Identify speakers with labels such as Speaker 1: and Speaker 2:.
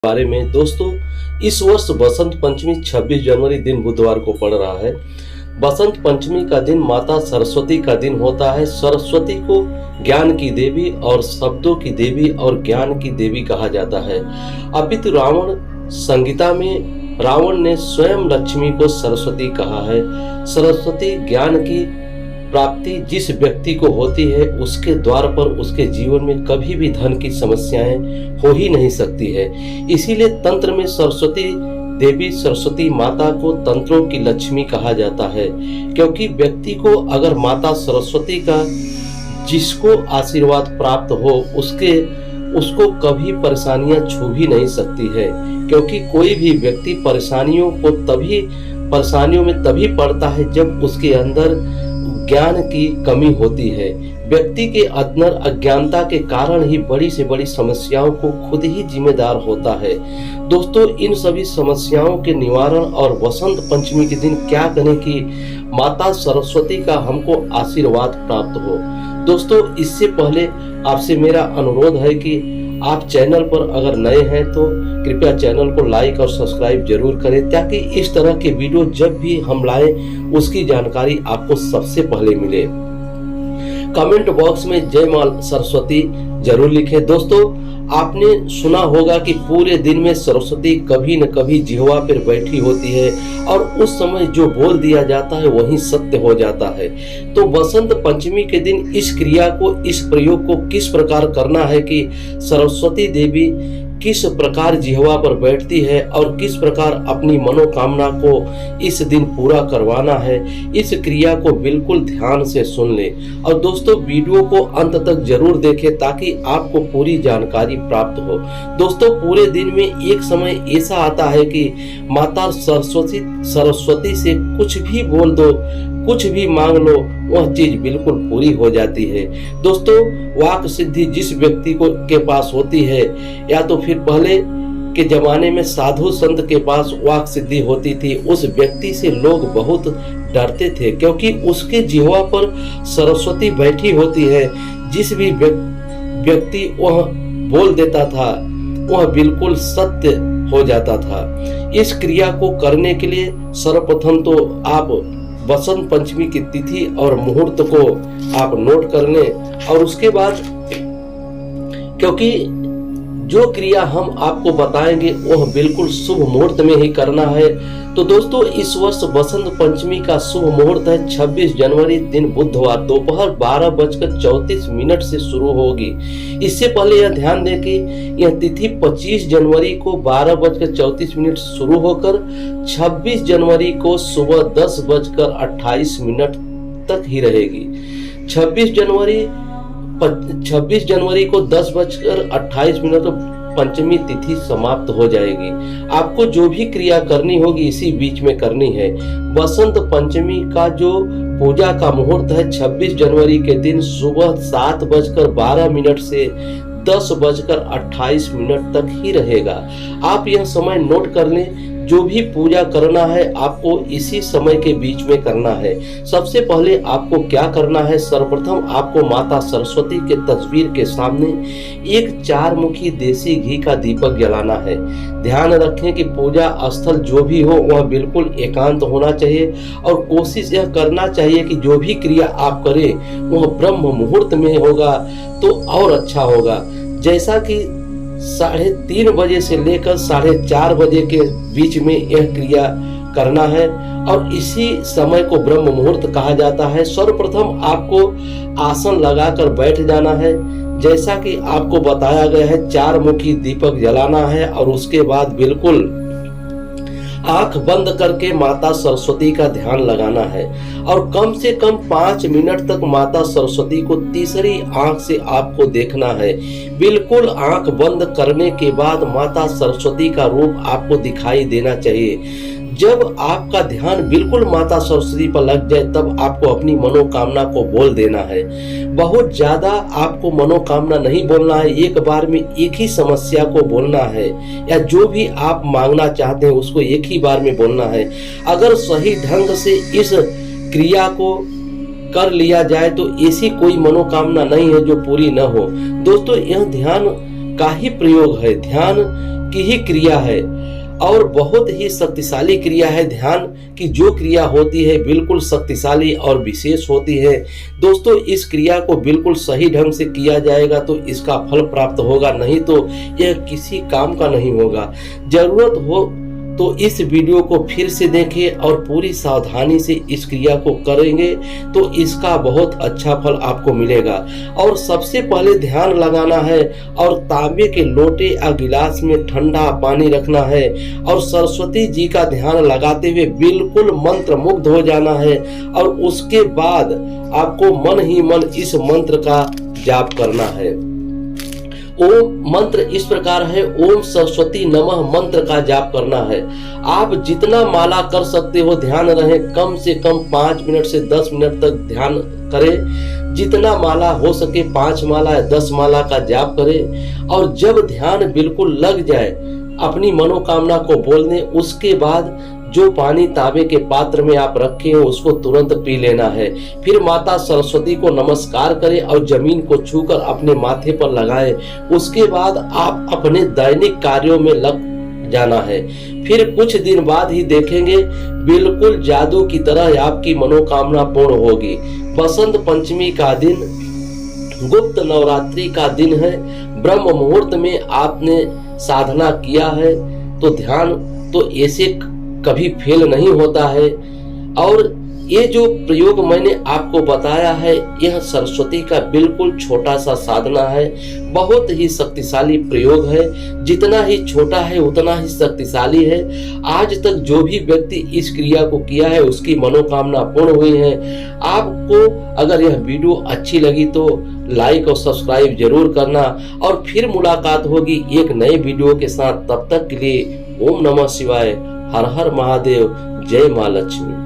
Speaker 1: बारे में। दोस्तों, इस वर्ष बसंत पंचमी 26 जनवरी दिन बुधवार को पड़ रहा है। बसंत पंचमी का दिन माता सरस्वती का दिन होता है। सरस्वती को ज्ञान की देवी और शब्दों की देवी और ज्ञान की देवी कहा जाता है। अपितु रावण संहिता में रावण ने स्वयं लक्ष्मी को सरस्वती कहा है। सरस्वती ज्ञान की प्राप्ति जिस व्यक्ति को होती है, उसके द्वार पर उसके जीवन में कभी भी धन की समस्याएं हो ही नहीं सकती है। इसीलिए तंत्र में सरस्वती देवी, सरस्वती माता को तंत्रों की लक्ष्मी कहा जाता है, क्योंकि व्यक्ति को अगर माता सरस्वती का जिसको आशीर्वाद प्राप्त हो, उसको कभी परेशानियां छू भी नहीं सकती है। क्योंकि कोई भी व्यक्ति परेशानियों में तभी पड़ता है जब उसके अंदर ज्ञान की कमी होती है। व्यक्ति के अंदर अज्ञानता के कारण ही बड़ी से बड़ी समस्याओं को खुद ही जिम्मेदार होता है। दोस्तों, इन सभी समस्याओं के निवारण और वसंत पंचमी के दिन क्या करें कि माता सरस्वती का हमको आशीर्वाद प्राप्त हो। दोस्तों, इससे पहले आपसे मेरा अनुरोध है कि आप चैनल पर अगर नए हैं तो कृपया चैनल को लाइक और सब्सक्राइब जरूर करें, ताकि इस तरह के वीडियो जब भी हम लाएं उसकी जानकारी आपको सबसे पहले मिले। कमेंट बॉक्स में जय मां सरस्वती जरूर लिखें। दोस्तों, आपने सुना होगा कि पूरे दिन में सरस्वती कभी न कभी जिह्वा पर बैठी होती है और उस समय जो बोल दिया जाता है वही सत्य हो जाता है। तो बसंत पंचमी के दिन इस क्रिया को, इस प्रयोग को किस प्रकार करना है कि सरस्वती देवी किस प्रकार जिह्वा पर बैठती है और किस प्रकार अपनी मनोकामना को इस दिन पूरा करवाना है, इस क्रिया को बिल्कुल ध्यान से सुन ले। और दोस्तों, वीडियो को अंत तक जरूर देखें ताकि आपको पूरी जानकारी प्राप्त हो। दोस्तों, पूरे दिन में एक समय ऐसा आता है कि माता सरस्वती से कुछ भी बोल दो, कुछ भी मांग लो, वह चीज बिल्कुल पूरी हो जाती है। दोस्तों, वाक सिद्धि जिस व्यक्ति के पास होती है, या तो फिर पहले के जमाने में साधु संत के पास वाक सिद्धि होती थी, उस व्यक्ति से लोग बहुत डरते थे, क्योंकि उसके जिह्वा पर सरस्वती बैठी होती है। जिस भी व्यक्ति वह बोल देता था वह बिल्कुल सत्य हो जाता था। इस क्रिया को करने के लिए सर्वप्रथम तो आप बसंत पंचमी की तिथि और मुहूर्त को आप नोट कर लें, और उसके बाद क्योंकि जो क्रिया हम आपको बताएंगे वह बिल्कुल शुभ मुहूर्त में ही करना है। तो दोस्तों, इस वर्ष बसंत पंचमी का शुभ मुहूर्त है 26 जनवरी दिन बुधवार दोपहर 12:34 से शुरू होगी। इससे पहले यह ध्यान दें कि यह तिथि 25 जनवरी को 12:34 शुरू होकर 26 जनवरी को सुबह 10:28 तक ही रहेगी। 26 जनवरी को 10:28 पंचमी तिथि समाप्त हो जाएगी। आपको जो भी क्रिया करनी होगी इसी बीच में करनी है। बसंत पंचमी का जो पूजा का मुहूर्त है 26 जनवरी के दिन सुबह 7:12 से 10:28 तक ही रहेगा। आप यह समय नोट कर लें। जो भी पूजा करना है आपको इसी समय के बीच में करना है। सबसे पहले आपको क्या करना है, सर्वप्रथम आपको माता सरस्वती के तस्वीर के सामने एक 4 मुखी देसी घी का दीपक जलाना है। ध्यान रखें कि पूजा स्थल जो भी हो वह बिल्कुल एकांत होना चाहिए, और कोशिश यह करना चाहिए कि जो भी क्रिया आप करें वह ब्रह्म मुहूर्त में होगा तो और अच्छा होगा। जैसा कि 3:30 बजे से लेकर 4:30 बजे के बीच में यह क्रिया करना है, और इसी समय को ब्रह्म मुहूर्त कहा जाता है। सर्वप्रथम आपको आसन लगाकर बैठ जाना है, जैसा कि आपको बताया गया है। 4 मुखी दीपक जलाना है और उसके बाद बिल्कुल आंख बंद करके माता सरस्वती का ध्यान लगाना है, और कम से कम 5 मिनट तक माता सरस्वती को तीसरी आंख से आपको देखना है। बिल्कुल आंख बंद करने के बाद माता सरस्वती का रूप आपको दिखाई देना चाहिए। जब आपका ध्यान बिल्कुल माता सरस्वती पर लग जाए तब आपको अपनी मनोकामना को बोल देना है। बहुत ज्यादा आपको मनोकामना नहीं बोलना है, एक बार में एक ही समस्या को बोलना है, या जो भी आप मांगना चाहते हैं उसको एक ही बार में बोलना है। अगर सही ढंग से इस क्रिया को कर लिया जाए तो ऐसी कोई मनोकामना नहीं है जो पूरी न हो। दोस्तों, यह ध्यान का ही प्रयोग है। ध्यान की ही क्रिया है और बहुत ही शक्तिशाली क्रिया है। ध्यान की जो क्रिया होती है बिल्कुल शक्तिशाली और विशेष होती है। दोस्तों, इस क्रिया को बिल्कुल सही ढंग से किया जाएगा तो इसका फल प्राप्त होगा, नहीं तो यह किसी काम का नहीं होगा। जरूरत हो तो इस वीडियो को फिर से देखें और पूरी सावधानी से इस क्रिया को करेंगे तो इसका बहुत अच्छा फल आपको मिलेगा। और सबसे पहले ध्यान लगाना है और तांबे के लोटे या गिलास में ठंडा पानी रखना है और सरस्वती जी का ध्यान लगाते हुए बिल्कुल मंत्र मुग्ध हो जाना है। और उसके बाद आपको मन ही मन इस मंत्र का जाप करना है। ओम मंत्र इस प्रकार है, ओम सरस्वती नमः मंत्र का जाप करना है। आप जितना माला कर सकते हो, ध्यान रहे कम से कम 5 मिनट से 10 मिनट तक ध्यान करें। जितना माला हो सके 5 माला या 10 माला का जाप करें। और जब ध्यान बिल्कुल लग जाए अपनी मनोकामना को बोलने, उसके बाद जो पानी तांबे के पात्र में आप रखे हो उसको तुरंत पी लेना है। फिर माता सरस्वती को नमस्कार करें और जमीन को छूकर अपने माथे पर लगाएं। उसके बाद आप अपने दैनिक कार्यों में लग जाना है। फिर कुछ दिन बाद ही देखेंगे बिल्कुल जादू की तरह आपकी मनोकामना पूर्ण होगी। बसंत पंचमी का दिन, गुप्त नवरात्रि का दिन है, ब्रह्म मुहूर्त में आपने साधना किया है तो ध्यान तो ऐसे कभी फेल नहीं होता है। और ये जो प्रयोग मैंने आपको बताया है यह सरस्वती का बिल्कुल छोटा सा साधना है, बहुत ही शक्तिशाली प्रयोग है। जितना ही छोटा है उतना ही शक्तिशाली है। आज तक जो भी व्यक्ति इस क्रिया को किया है उसकी मनोकामना पूर्ण हुई है। आपको अगर यह वीडियो अच्छी लगी तो लाइक और सब्सक्राइब जरूर करना और फिर मुलाकात होगी एक नए वीडियो के साथ। तब तक के लिए ओम नमः शिवाय, हर हर महादेव, जय मां लक्ष्मी।